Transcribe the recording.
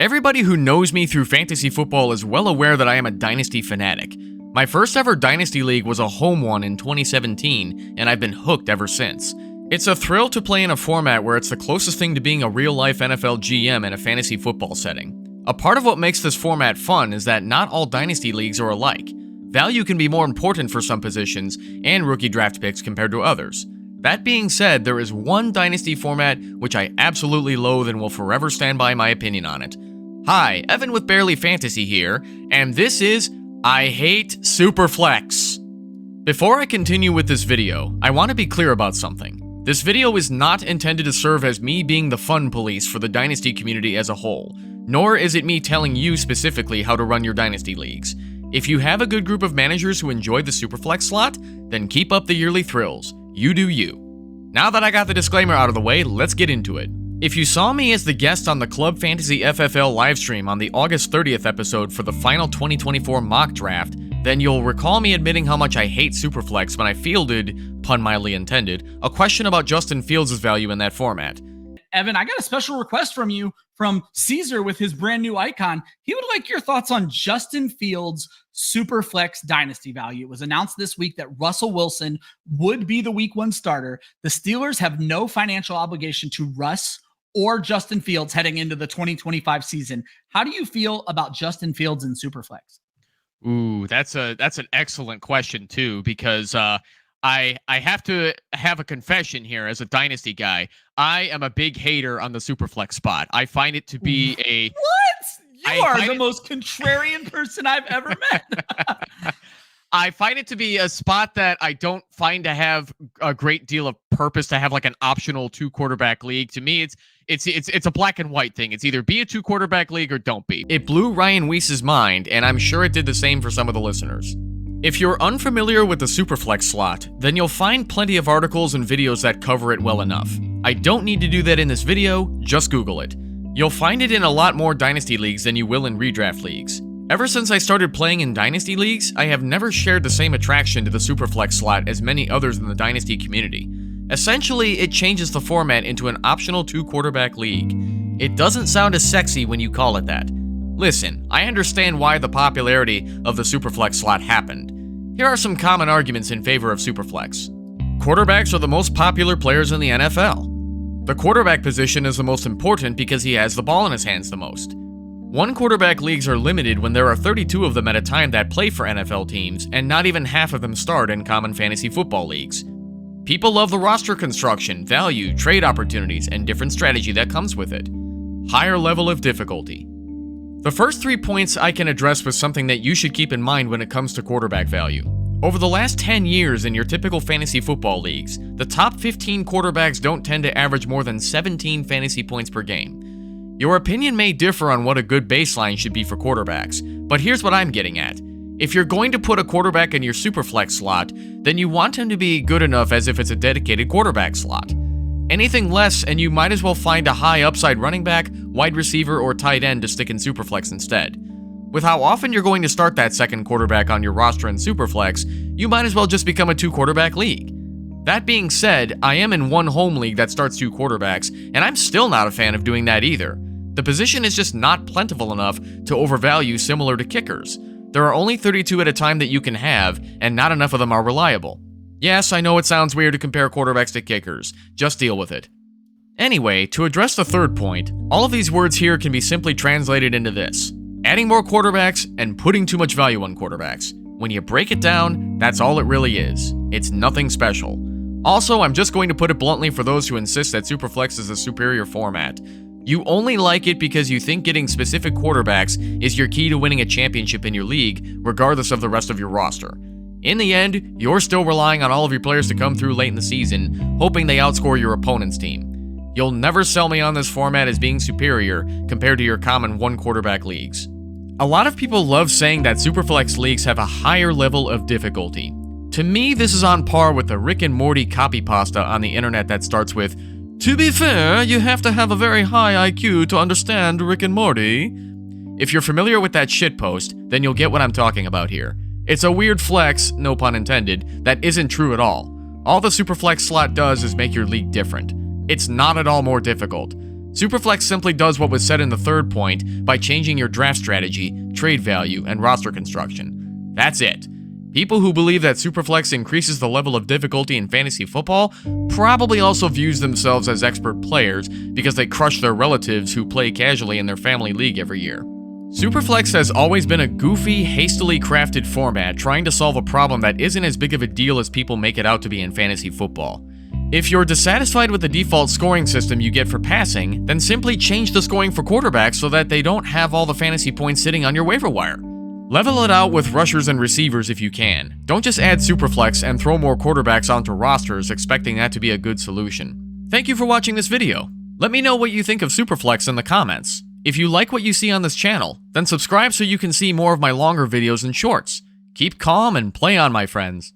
Everybody who knows me through fantasy football is well aware that I am a Dynasty fanatic. My first ever Dynasty League was a home one in 2017, and I've been hooked ever since. It's a thrill to play in a format where it's the closest thing to being a real-life NFL GM in a fantasy football setting. A part of what makes this format fun is that not all Dynasty Leagues are alike. Value can be more important for some positions and rookie draft picks compared to others. That being said, there is one Dynasty format which I absolutely loathe and will forever stand by my opinion on it. Hi, Evan with Barely Fantasy here, and this is I Hate SuperFlex. Before I continue with this video, I want to be clear about something. This video is not intended to serve as me being the fun police for the Dynasty community as a whole, nor is it me telling you specifically how to run your Dynasty leagues. If you have a good group of managers who enjoy the SuperFlex slot, then keep up the yearly thrills. You do you. Now that I got the disclaimer out of the way, let's get into it. If you saw me as the guest on the Club Fantasy FFL livestream on the August 30th episode for the final 2024 mock draft, then you'll recall me admitting how much I hate SuperFlex when I fielded, pun mildly intended, a question about Justin Fields' value in that format. Evan, I got a special request from you from Caesar with his brand new icon. He would like your thoughts on Justin Fields' SuperFlex dynasty value. It was announced this week that Russell Wilson would be the week 1 starter. The Steelers have no financial obligation to Russ or Justin Fields heading into the 2025 season. How do you feel about Justin Fields in SuperFlex? Ooh, that's an excellent question too, because I have to have a confession here as a Dynasty guy. I am a big hater on the SuperFlex spot. I find it to be a... What? You are the most contrarian person I've ever met. I find it to be a spot that I don't find to have a great deal of purpose to have like an optional 2-quarterback league. To me, it's a black and white thing. It's either be a 2-quarterback league or don't be. It blew Ryan Weiss's mind, and I'm sure it did the same for some of the listeners. If you're unfamiliar with the SuperFlex slot, then you'll find plenty of articles and videos that cover it well enough. I don't need to do that in this video, just Google it. You'll find it in a lot more Dynasty leagues than you will in redraft leagues. Ever since I started playing in Dynasty leagues, I have never shared the same attraction to the SuperFlex slot as many others in the Dynasty community. Essentially, it changes the format into an optional 2-quarterback league. It doesn't sound as sexy when you call it that. Listen, I understand why the popularity of the SuperFlex slot happened. Here are some common arguments in favor of SuperFlex. Quarterbacks are the most popular players in the NFL. The quarterback position is the most important because he has the ball in his hands the most. 1-quarterback leagues are limited when there are 32 of them at a time that play for NFL teams, and not even half of them start in common fantasy football leagues. People love the roster construction, value, trade opportunities, and different strategy that comes with it. Higher level of difficulty. The first 3 points I can address with something that you should keep in mind when it comes to quarterback value. Over the last 10 years in your typical fantasy football leagues, the top 15 quarterbacks don't tend to average more than 17 fantasy points per game. Your opinion may differ on what a good baseline should be for quarterbacks, but here's what I'm getting at. If you're going to put a quarterback in your SuperFlex slot, then you want him to be good enough as if it's a dedicated quarterback slot. Anything less, and you might as well find a high upside running back, wide receiver, or tight end to stick in SuperFlex instead. With how often you're going to start that second quarterback on your roster in SuperFlex, you might as well just become a 2-quarterback league. That being said, I am in one home league that starts 2 quarterbacks, and I'm still not a fan of doing that either. The position is just not plentiful enough to overvalue similar to kickers. There are only 32 at a time that you can have, and not enough of them are reliable. Yes, I know it sounds weird to compare quarterbacks to kickers. Just deal with it. Anyway, to address the third point, all of these words here can be simply translated into this: adding more quarterbacks and putting too much value on quarterbacks. When you break it down, that's all it really is. It's nothing special. Also, I'm just going to put it bluntly for those who insist that SuperFlex is a superior format. You only like it because you think getting specific quarterbacks is your key to winning a championship in your league, regardless of the rest of your roster. In the end, you're still relying on all of your players to come through late in the season, hoping they outscore your opponent's team. You'll never sell me on this format as being superior compared to your common 1-quarterback leagues. A lot of people love saying that SuperFlex leagues have a higher level of difficulty. To me, this is on par with the Rick and Morty copy pasta on the internet that starts with, "To be fair, you have to have a very high IQ to understand Rick and Morty." If you're familiar with that shitpost, then you'll get what I'm talking about here. It's a weird flex, no pun intended, that isn't true at all. All the SuperFlex slot does is make your league different. It's not at all more difficult. SuperFlex simply does what was said in the third point by changing your draft strategy, trade value, and roster construction. That's it. People who believe that SuperFlex increases the level of difficulty in fantasy football probably also views themselves as expert players because they crush their relatives who play casually in their family league every year. SuperFlex has always been a goofy, hastily crafted format trying to solve a problem that isn't as big of a deal as people make it out to be in fantasy football. If you're dissatisfied with the default scoring system you get for passing, then simply change the scoring for quarterbacks so that they don't have all the fantasy points sitting on your waiver wire. Level it out with rushers and receivers if you can. Don't just add SuperFlex and throw more quarterbacks onto rosters expecting that to be a good solution. Thank you for watching this video. Let me know what you think of SuperFlex in the comments. If you like what you see on this channel, then subscribe so you can see more of my longer videos and shorts. Keep calm and play on, my friends.